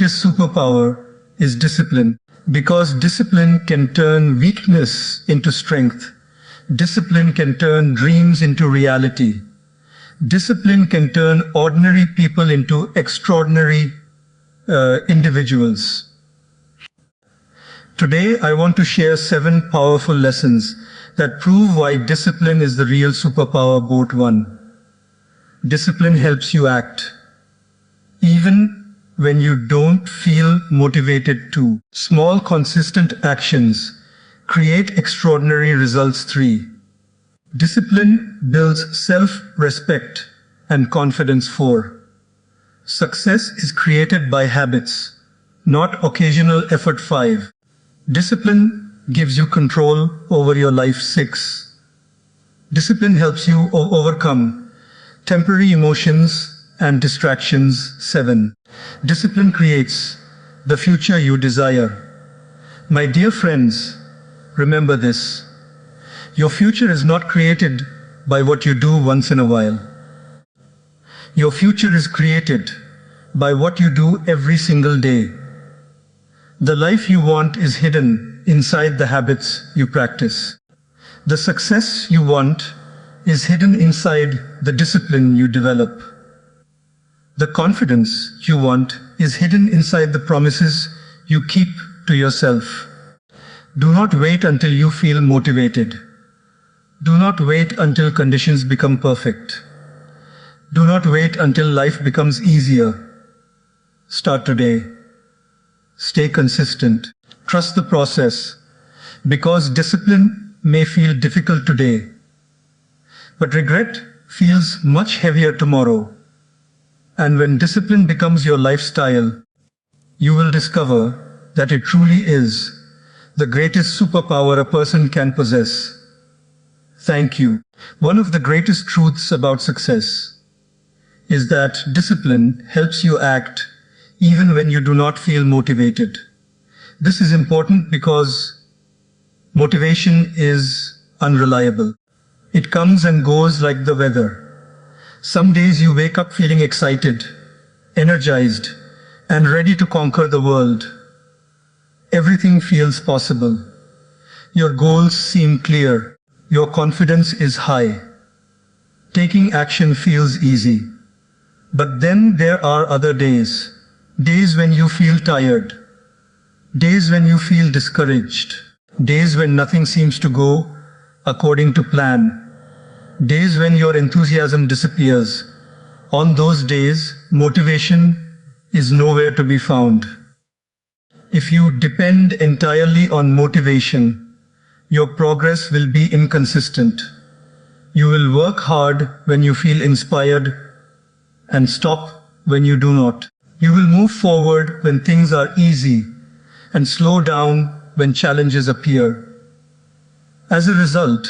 His superpower is discipline, because discipline can turn weakness into strength. Discipline can turn dreams into reality. Discipline can turn ordinary people into extraordinary individuals. Today, I want to share 7 powerful lessons that prove why discipline is the real superpower. Boat 1. Discipline helps you act, even when you don't feel motivated to. Small, consistent actions create extraordinary results. 3. Discipline builds self-respect and confidence. 4. Success is created by habits, not occasional effort. 5. Discipline gives you control over your life. 6. Discipline helps you overcome temporary emotions and distractions. 7. Discipline creates the future you desire. My dear friends, remember this. Your future is not created by what you do once in a while. Your future is created by what you do every single day. The life you want is hidden inside the habits you practice. The success you want is hidden inside the discipline you develop. The confidence you want is hidden inside the promises you keep to yourself. Do not wait until you feel motivated. Do not wait until conditions become perfect. Do not wait until life becomes easier. Start today. Stay consistent. Trust the process, because discipline may feel difficult today, but regret feels much heavier tomorrow. And when discipline becomes your lifestyle, you will discover that it truly is the greatest superpower a person can possess. Thank you. One of the greatest truths about success is that discipline helps you act even when you do not feel motivated. This is important because motivation is unreliable. It comes and goes like the weather. Some days you wake up feeling excited, energized, and ready to conquer the world. Everything feels possible. Your goals seem clear. Your confidence is high. Taking action feels easy. But then there are other days. Days when you feel tired. Days when you feel discouraged. Days when nothing seems to go according to plan. Days when your enthusiasm disappears. On those days, motivation is nowhere to be found. If you depend entirely on motivation, your progress will be inconsistent. You will work hard when you feel inspired and stop when you do not. You will move forward when things are easy and slow down when challenges appear. As a result,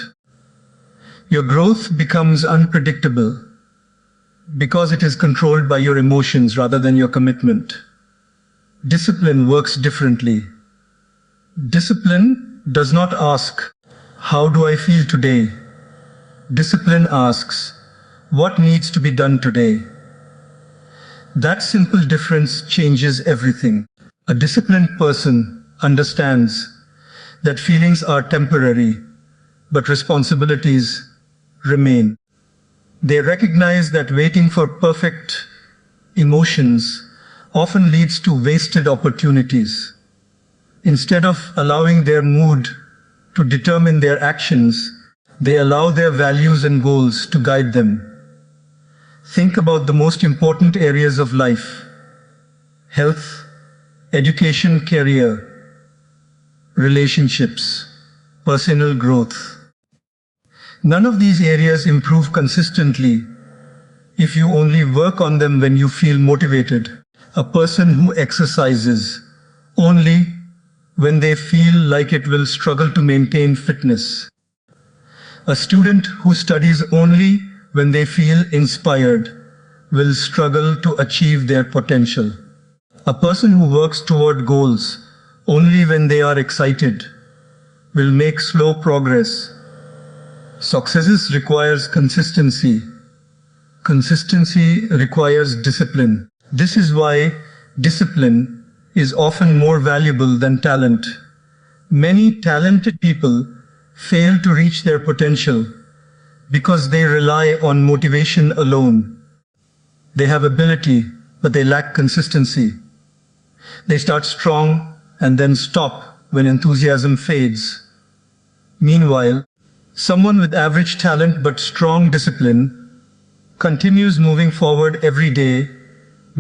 your growth becomes unpredictable because it is controlled by your emotions rather than your commitment. Discipline works differently. Discipline does not ask, "How do I feel today?" Discipline asks, "What needs to be done today?" That simple difference changes everything. A disciplined person understands that feelings are temporary, but responsibilities remain. They recognize that waiting for perfect emotions often leads to wasted opportunities. Instead of allowing their mood to determine their actions, they allow their values and goals to guide them. Think about the most important areas of life: health, education, career, relationships, personal growth. None of these areas improve consistently if you only work on them when you feel motivated. A person who exercises only when they feel like it will struggle to maintain fitness. A student who studies only when they feel inspired will struggle to achieve their potential. A person who works toward goals only when they are excited will make slow progress. Success requires consistency. Consistency requires discipline. This is why discipline is often more valuable than talent. Many talented people fail to reach their potential because they rely on motivation alone. They have ability, but they lack consistency. They start strong and then stop when enthusiasm fades. Meanwhile, someone with average talent but strong discipline continues moving forward every day,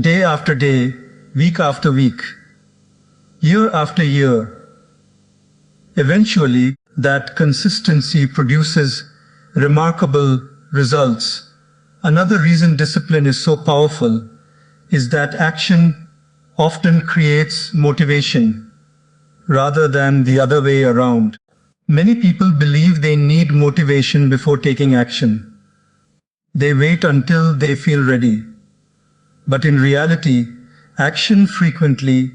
day after day, week after week, year after year. Eventually, that consistency produces remarkable results. Another reason discipline is so powerful is that action often creates motivation rather than the other way around. Many people believe they need motivation before taking action. They wait until they feel ready. But in reality, action frequently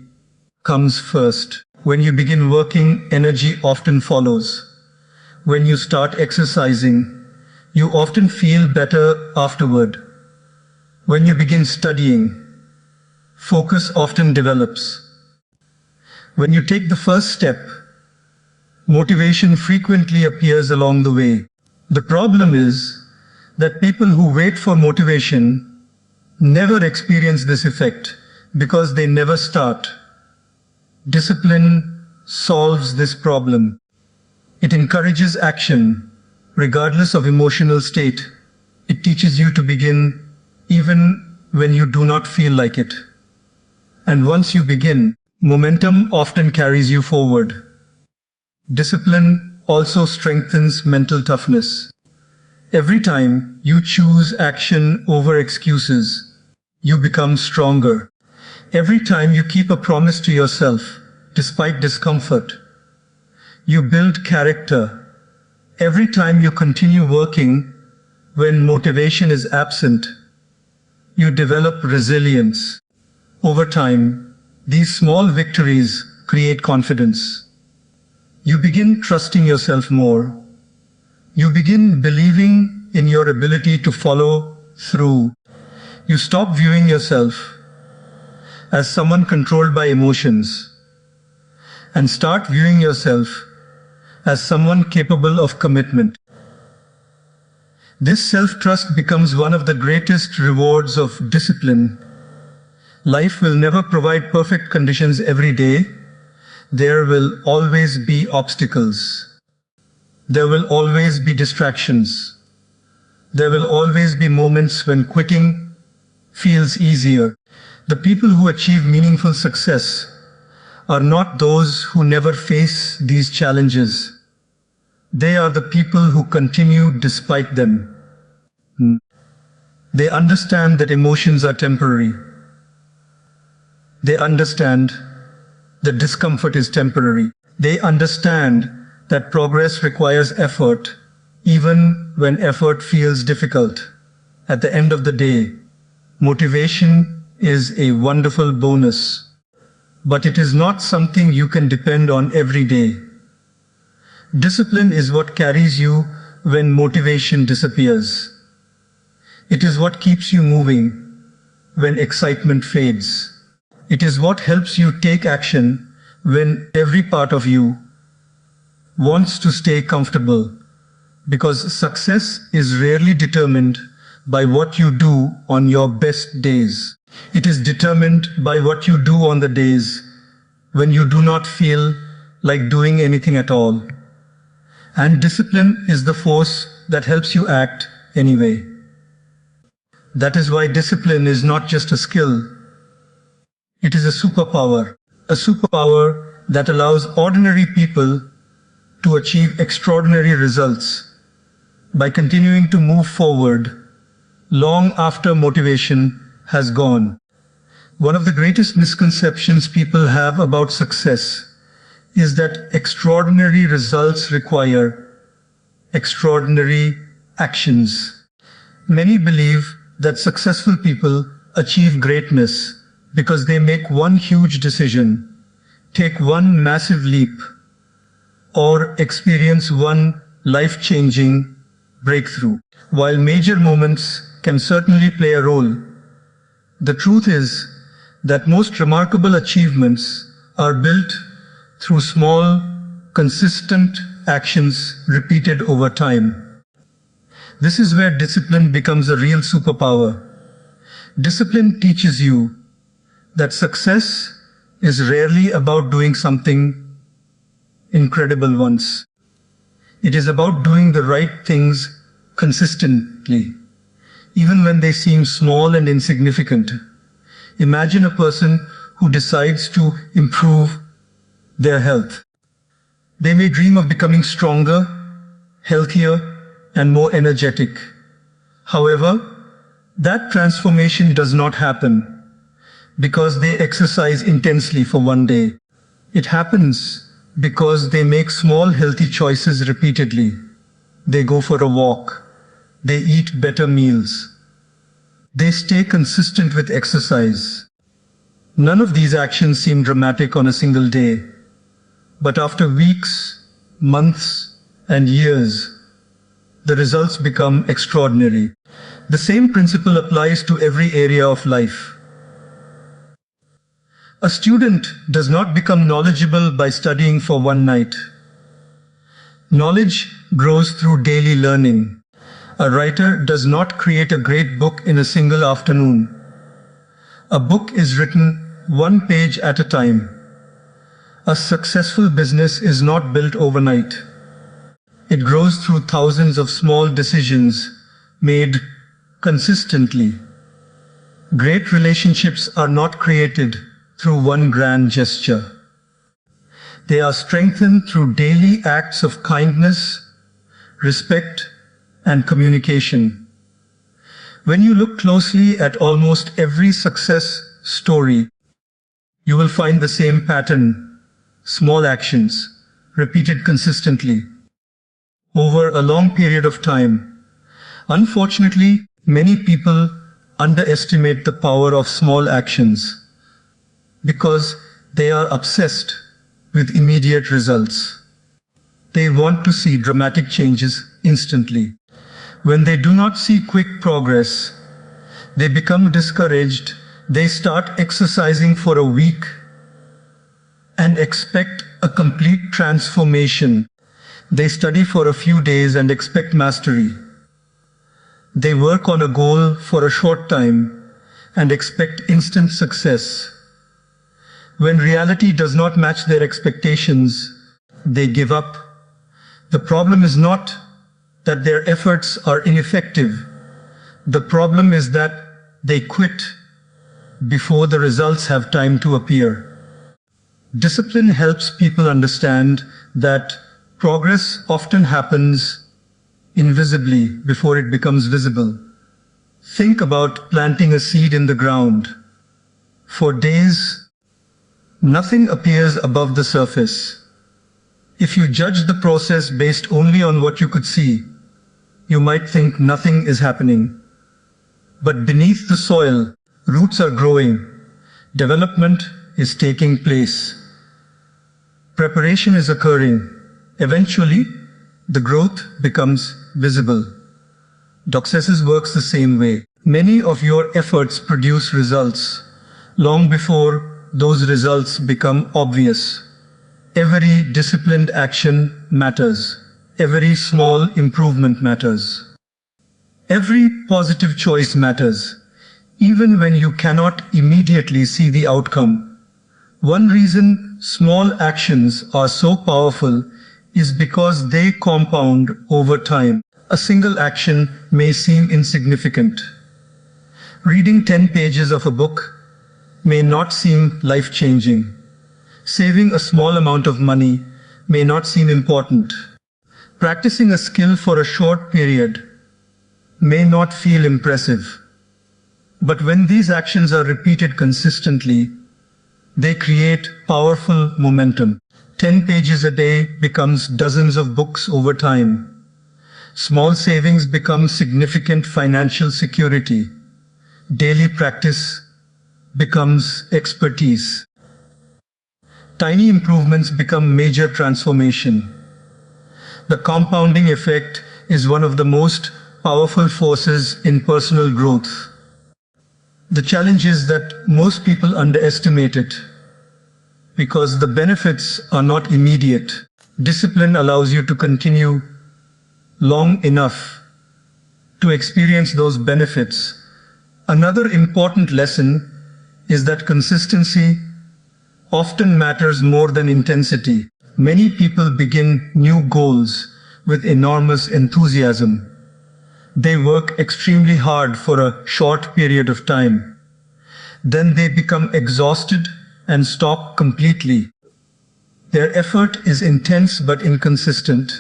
comes first. When you begin working, energy often follows. When you start exercising, you often feel better afterward. When you begin studying, focus often develops. When you take the first step, motivation frequently appears along the way. The problem is that people who wait for motivation never experience this effect because they never start. Discipline solves this problem. It encourages action, regardless of emotional state. It teaches you to begin even when you do not feel like it. And once you begin, momentum often carries you forward. Discipline also strengthens mental toughness. Every time you choose action over excuses, you become stronger. Every time you keep a promise to yourself, despite discomfort, you build character. Every time you continue working when motivation is absent, you develop resilience. Over time, these small victories create confidence. You begin trusting yourself more. You begin believing in your ability to follow through. You stop viewing yourself as someone controlled by emotions and start viewing yourself as someone capable of commitment. This self-trust becomes one of the greatest rewards of discipline. Life will never provide perfect conditions every day. There will always be obstacles. There will always be distractions. There will always be moments when quitting feels easier. The people who achieve meaningful success are not those who never face these challenges. They are the people who continue despite them. They understand that emotions are temporary. They understand that discomfort is temporary. They understand that progress requires effort, even when effort feels difficult. At the end of the day, motivation is a wonderful bonus, but it is not something you can depend on every day. Discipline is what carries you when motivation disappears. It is what keeps you moving when excitement fades. It is what helps you take action when every part of you wants to stay comfortable, because success is rarely determined by what you do on your best days. It is determined by what you do on the days when you do not feel like doing anything at all. And discipline is the force that helps you act anyway. That is why discipline is not just a skill. It is a superpower that allows ordinary people to achieve extraordinary results by continuing to move forward long after motivation has gone. One of the greatest misconceptions people have about success is that extraordinary results require extraordinary actions. Many believe that successful people achieve greatness because they make one huge decision, take one massive leap, or experience one life-changing breakthrough. While major moments can certainly play a role, the truth is that most remarkable achievements are built through small, consistent actions repeated over time. This is where discipline becomes a real superpower. Discipline teaches you that success is rarely about doing something incredible once. It is about doing the right things consistently, even when they seem small and insignificant. Imagine a person who decides to improve their health. They may dream of becoming stronger, healthier, and more energetic. However, that transformation does not happen because they exercise intensely for one day. It happens because they make small healthy choices repeatedly. They go for a walk. They eat better meals. They stay consistent with exercise. None of these actions seem dramatic on a single day, but after weeks, months, and years, the results become extraordinary. The same principle applies to every area of life. A student does not become knowledgeable by studying for one night. Knowledge grows through daily learning. A writer does not create a great book in a single afternoon. A book is written one page at a time. A successful business is not built overnight. It grows through thousands of small decisions made consistently. Great relationships are not created through one grand gesture. They are strengthened through daily acts of kindness, respect, and communication. When you look closely at almost every success story, you will find the same pattern: small actions, repeated consistently, over a long period of time. Unfortunately, many people underestimate the power of small actions because they are obsessed with immediate results. They want to see dramatic changes instantly. When they do not see quick progress, they become discouraged. They start exercising for a week and expect a complete transformation. They study for a few days and expect mastery. They work on a goal for a short time and expect instant success. When reality does not match their expectations, they give up. The problem is not that their efforts are ineffective. The problem is that they quit before the results have time to appear. Discipline helps people understand that progress often happens invisibly before it becomes visible. Think about planting a seed in the ground. For days, nothing appears above the surface. If you judge the process based only on what you could see, you might think nothing is happening. But beneath the soil, roots are growing. Development is taking place. Preparation is occurring. Eventually, the growth becomes visible. Success works the same way. Many of your efforts produce results long before those results become obvious. Every disciplined action matters. Every small improvement matters. Every positive choice matters, even when you cannot immediately see the outcome. One reason small actions are so powerful is because they compound over time. A single action may seem insignificant. Reading 10 pages of a book may not seem life-changing. Saving a small amount of money may not seem important. Practicing a skill for a short period may not feel impressive. But when these actions are repeated consistently, they create powerful momentum. 10 pages a day becomes dozens of books over time. Small savings become significant financial security. Daily practice becomes expertise. Tiny improvements become major transformation. The compounding effect is one of the most powerful forces in personal growth. The challenge is that most people underestimate it because the benefits are not immediate. Discipline allows you to continue long enough to experience those benefits. Another important lesson is that consistency often matters more than intensity. Many people begin new goals with enormous enthusiasm. They work extremely hard for a short period of time. Then they become exhausted and stop completely. Their effort is intense but inconsistent.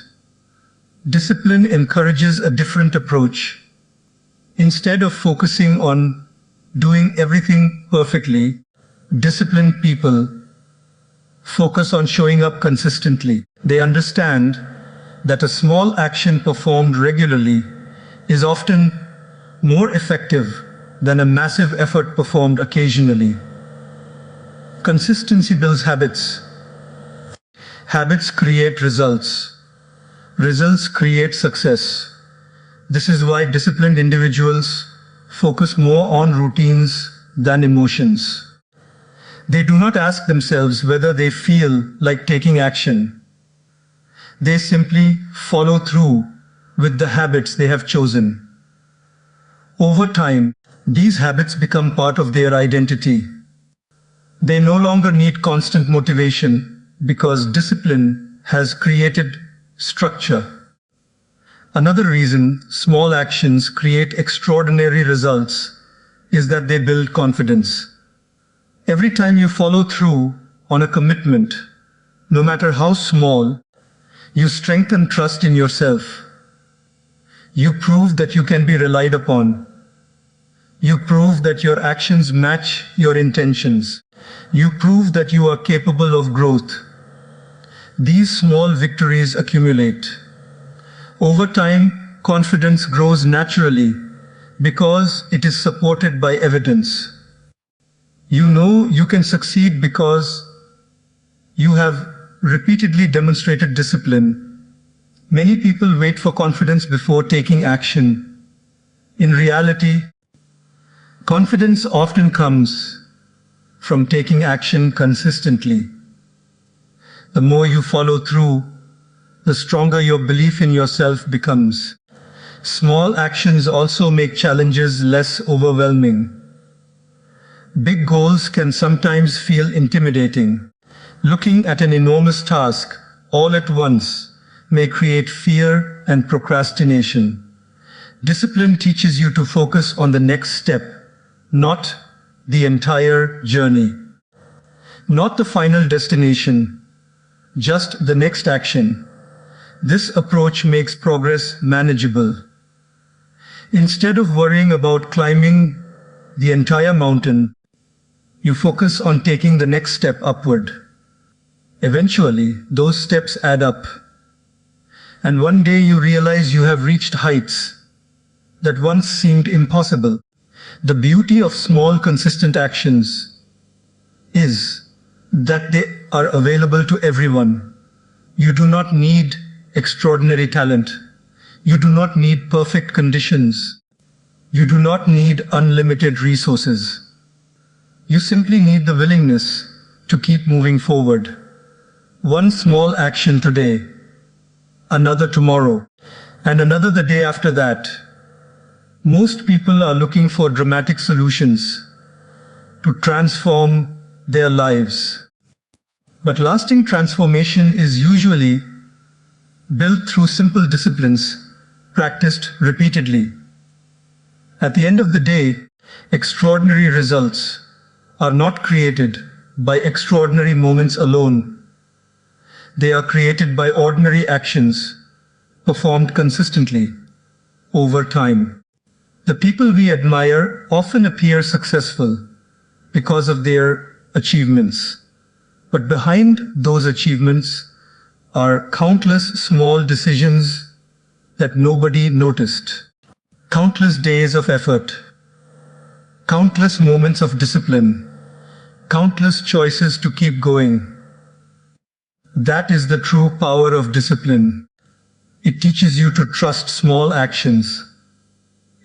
Discipline encourages a different approach. Instead of focusing on doing everything perfectly, disciplined people focus on showing up consistently. They understand that a small action performed regularly is often more effective than a massive effort performed occasionally. Consistency builds habits. Habits create results. Results create success. This is why disciplined individuals focus more on routines than emotions. They do not ask themselves whether they feel like taking action. They simply follow through with the habits they have chosen. Over time, these habits become part of their identity. They no longer need constant motivation because discipline has created structure. Another reason small actions create extraordinary results is that they build confidence. Every time you follow through on a commitment, no matter how small, you strengthen trust in yourself. You prove that you can be relied upon. You prove that your actions match your intentions. You prove that you are capable of growth. These small victories accumulate. Over time, confidence grows naturally because it is supported by evidence. You know you can succeed because you have repeatedly demonstrated discipline. Many people wait for confidence before taking action. In reality, confidence often comes from taking action consistently. The more you follow through, the stronger your belief in yourself becomes. Small actions also make challenges less overwhelming. Big goals can sometimes feel intimidating. Looking at an enormous task all at once may create fear and procrastination. Discipline teaches you to focus on the next step, not the entire journey. Not the final destination, just the next action. This approach makes progress manageable. Instead of worrying about climbing the entire mountain, you focus on taking the next step upward. Eventually, those steps add up. And one day you realize you have reached heights that once seemed impossible. The beauty of small, consistent actions is that they are available to everyone. You do not need extraordinary talent. You do not need perfect conditions. You do not need unlimited resources. You simply need the willingness to keep moving forward. One small action today, another tomorrow, and another the day after that. Most people are looking for dramatic solutions to transform their lives. But lasting transformation is usually built through simple disciplines practiced repeatedly. At the end of the day, extraordinary results are not created by extraordinary moments alone. They are created by ordinary actions performed consistently over time. The people we admire often appear successful because of their achievements. But behind those achievements are countless small decisions that nobody noticed. Countless days of effort. Countless moments of discipline. Countless choices to keep going. That is the true power of discipline. It teaches you to trust small actions.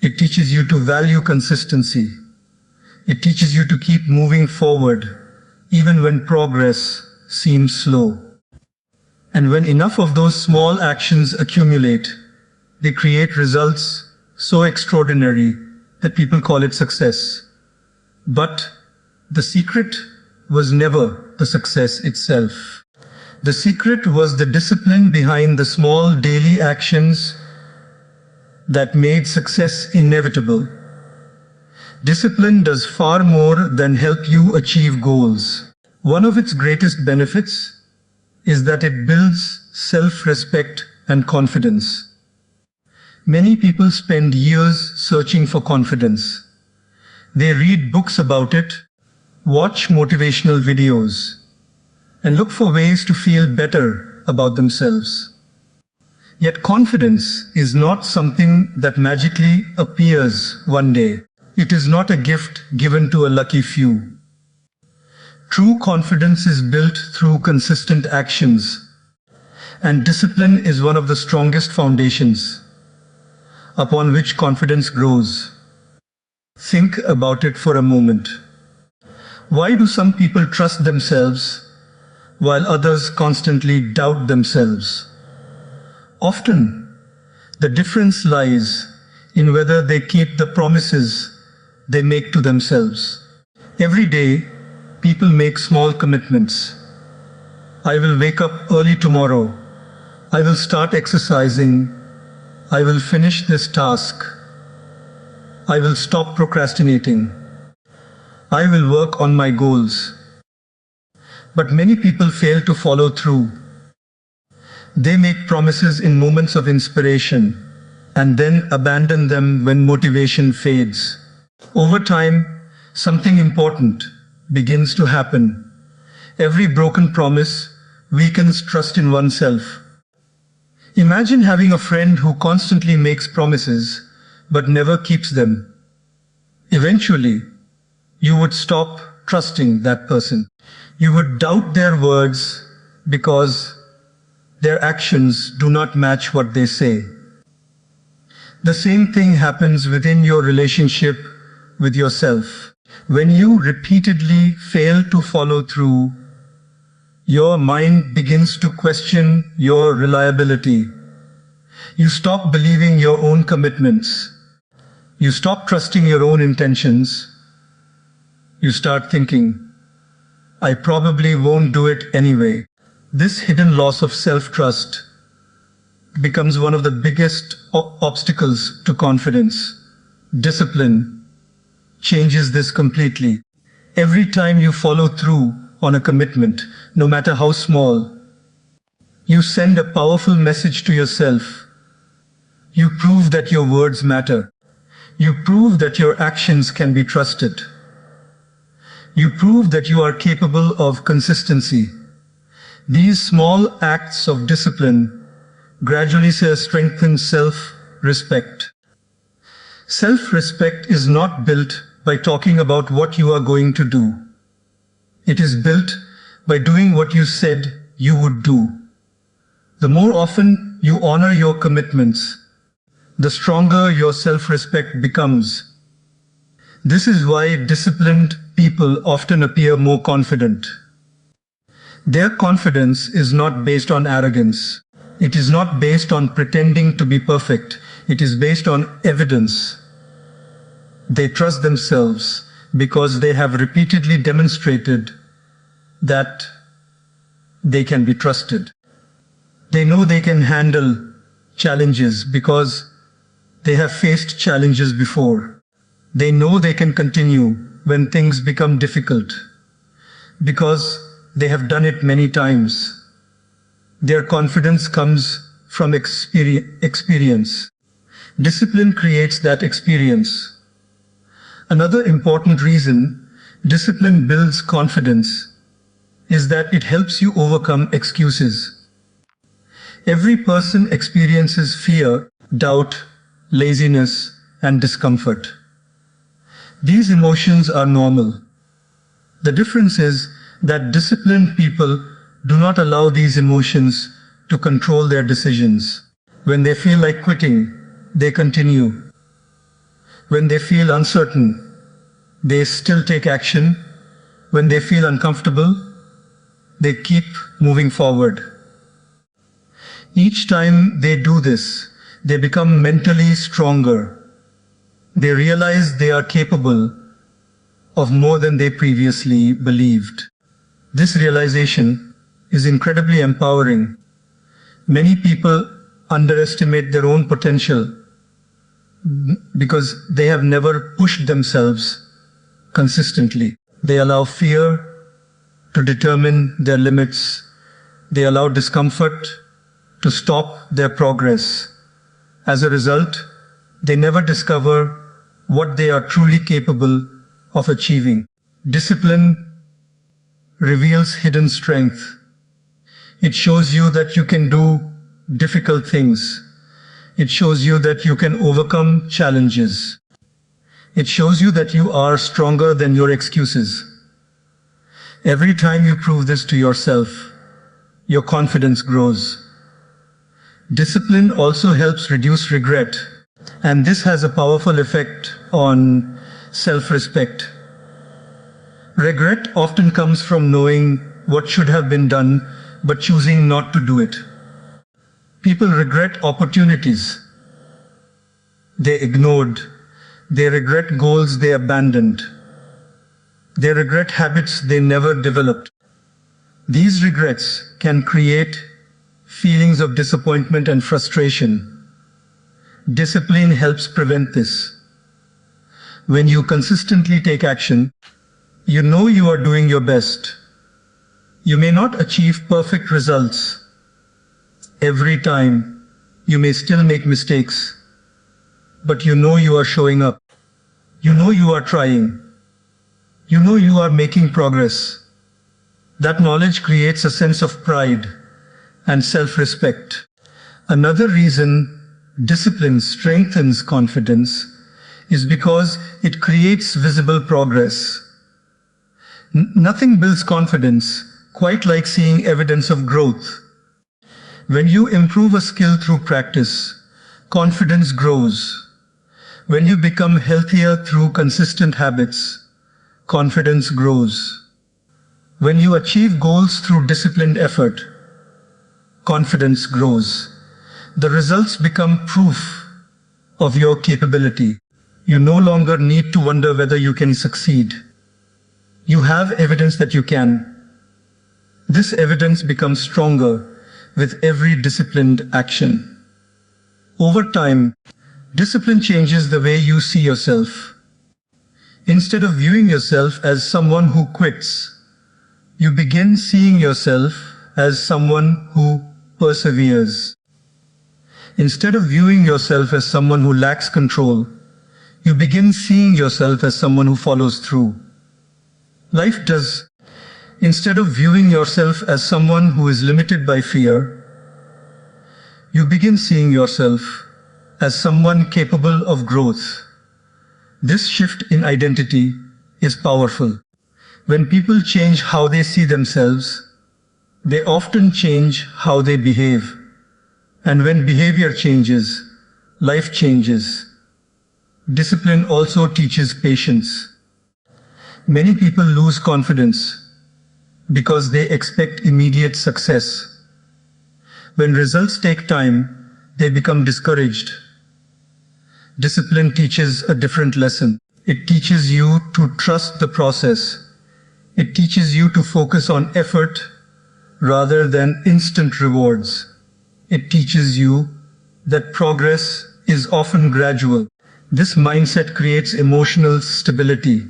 It teaches you to value consistency. It teaches you to keep moving forward, even when progress seems slow. And when enough of those small actions accumulate, they create results so extraordinary that people call it success. But the secret was never the success itself. The secret was the discipline behind the small daily actions that made success inevitable. Discipline does far more than help you achieve goals. One of its greatest benefits is that it builds self-respect and confidence. Many people spend years searching for confidence. They read books about it, watch motivational videos, and look for ways to feel better about themselves. Yet confidence is not something that magically appears one day. It is not a gift given to a lucky few. True confidence is built through consistent actions, and discipline is one of the strongest foundations upon which confidence grows. Think about it for a moment. Why do some people trust themselves while others constantly doubt themselves? Often, the difference lies in whether they keep the promises they make to themselves. Every day, people make small commitments. I will wake up early tomorrow. I will start exercising. I will finish this task. I will stop procrastinating. I will work on my goals. But many people fail to follow through. They make promises in moments of inspiration and then abandon them when motivation fades. Over time, something important begins to happen. Every broken promise weakens trust in oneself. Imagine having a friend who constantly makes promises but never keeps them. Eventually, you would stop trusting that person. You would doubt their words because their actions do not match what they say. The same thing happens within your relationship with yourself. When you repeatedly fail to follow through, your mind begins to question your reliability. You stop believing your own commitments. You stop trusting your own intentions. You start thinking, I probably won't do it anyway. This hidden loss of self-trust becomes one of the biggest obstacles to confidence. Discipline changes this completely. Every time you follow through on a commitment, no matter how small, you send a powerful message to yourself. You prove that your words matter. You prove that your actions can be trusted. You prove that you are capable of consistency. These small acts of discipline gradually strengthen self-respect. Self-respect is not built by talking about what you are going to do. It is built by doing what you said you would do. The more often you honor your commitments, the stronger your self-respect becomes. This is why disciplined people often appear more confident. Their confidence is not based on arrogance. It is not based on pretending to be perfect. It is based on evidence. They trust themselves because they have repeatedly demonstrated that they can be trusted. They know they can handle challenges because they have faced challenges before. They know they can continue when things become difficult because they have done it many times. Their confidence comes from experience. Discipline creates that experience. Another important reason discipline builds confidence is that it helps you overcome excuses. Every person experiences fear, doubt, laziness, and discomfort. These emotions are normal. The difference is that disciplined people do not allow these emotions to control their decisions. When they feel like quitting, they continue. When they feel uncertain, They still take action. When they feel uncomfortable, they keep moving forward. Each time they do this, they become mentally stronger. They realize they are capable of more than they previously believed. This realization is incredibly empowering. Many people underestimate their own potential because they have never pushed themselves consistently. They allow fear to determine their limits. They allow discomfort to stop their progress. As a result, they never discover what they are truly capable of achieving. Discipline reveals hidden strength. It shows you that you can do difficult things. It shows you that you can overcome challenges. It shows you that you are stronger than your excuses. Every time you prove this to yourself, your confidence grows. Discipline also helps reduce regret, and this has a powerful effect on self-respect. Regret often comes from knowing what should have been done, but choosing not to do it. People regret opportunities they ignored. They regret goals they abandoned. They regret habits they never developed. These regrets can create feelings of disappointment and frustration. Discipline helps prevent this. When you consistently take action, you know you are doing your best. You may not achieve perfect results every time. You may still make mistakes, but you know you are showing up. You know you are trying. You know you are making progress. That knowledge creates a sense of pride and self-respect. Another reason discipline strengthens confidence is because it creates visible progress. Nothing builds confidence quite like seeing evidence of growth. When you improve a skill through practice, confidence grows. When you become healthier through consistent habits, confidence grows. When you achieve goals through disciplined effort, confidence grows. The results become proof of your capability. You no longer need to wonder whether you can succeed. You have evidence that you can. This evidence becomes stronger with every disciplined action. Over time, discipline changes the way you see yourself. Instead of viewing yourself as someone who quits, you begin seeing yourself as someone who perseveres. Instead of viewing yourself as someone who lacks control, you begin seeing yourself as someone who follows through. Life does. Instead of viewing yourself as someone who is limited by fear, you begin seeing yourself as someone capable of growth. This shift in identity is powerful. When people change how they see themselves, they often change how they behave. And when behavior changes, life changes. Discipline also teaches patience. Many people lose confidence because they expect immediate success. When results take time, they become discouraged. Discipline teaches a different lesson. It teaches you to trust the process. It teaches you to focus on effort rather than instant rewards. It teaches you that progress is often gradual. This mindset creates emotional stability.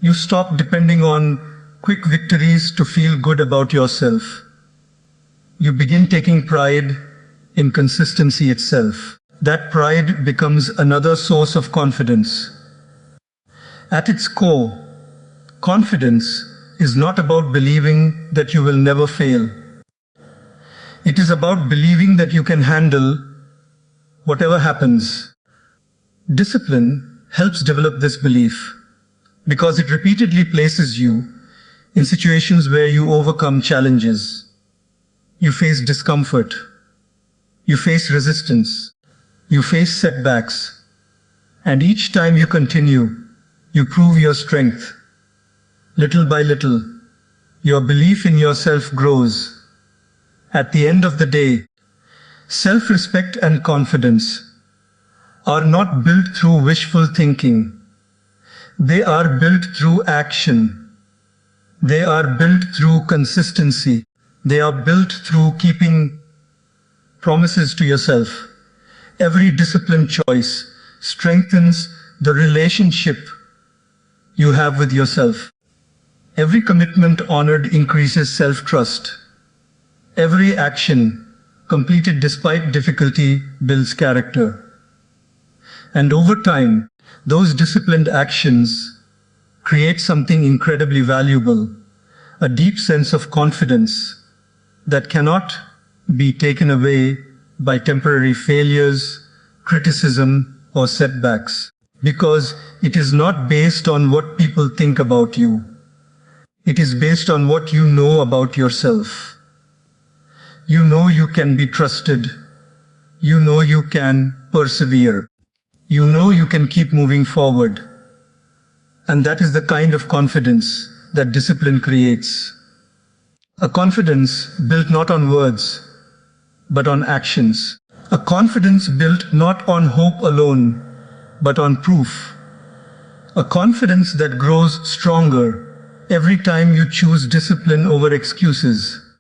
You stop depending on quick victories to feel good about yourself. You begin taking pride in consistency itself. That pride becomes another source of confidence. At its core, confidence is not about believing that you will never fail. It is about believing that you can handle whatever happens. Discipline helps develop this belief because it repeatedly places you in situations where you overcome challenges. You face discomfort. You face resistance. You face setbacks. And each time you continue, You prove your strength. Little by little, your belief in yourself grows. At the end of the day, self-respect and confidence are not built through wishful thinking. They are built through action. They are built through consistency. They are built through keeping promises to yourself. Every disciplined choice strengthens the relationship you have with yourself. Every commitment honored increases self-trust. Every action completed despite difficulty builds character. And over time, those disciplined actions create something incredibly valuable, a deep sense of confidence that cannot be taken away by temporary failures, criticism, or setbacks, because it is not based on what people think about you. It is based on what you know about yourself. You know you can be trusted. You know you can persevere. You know you can keep moving forward. And that is the kind of confidence that discipline creates. A confidence built not on words, but on actions. A confidence built not on hope alone, but on proof. A confidence that grows stronger every time you choose discipline over excuses.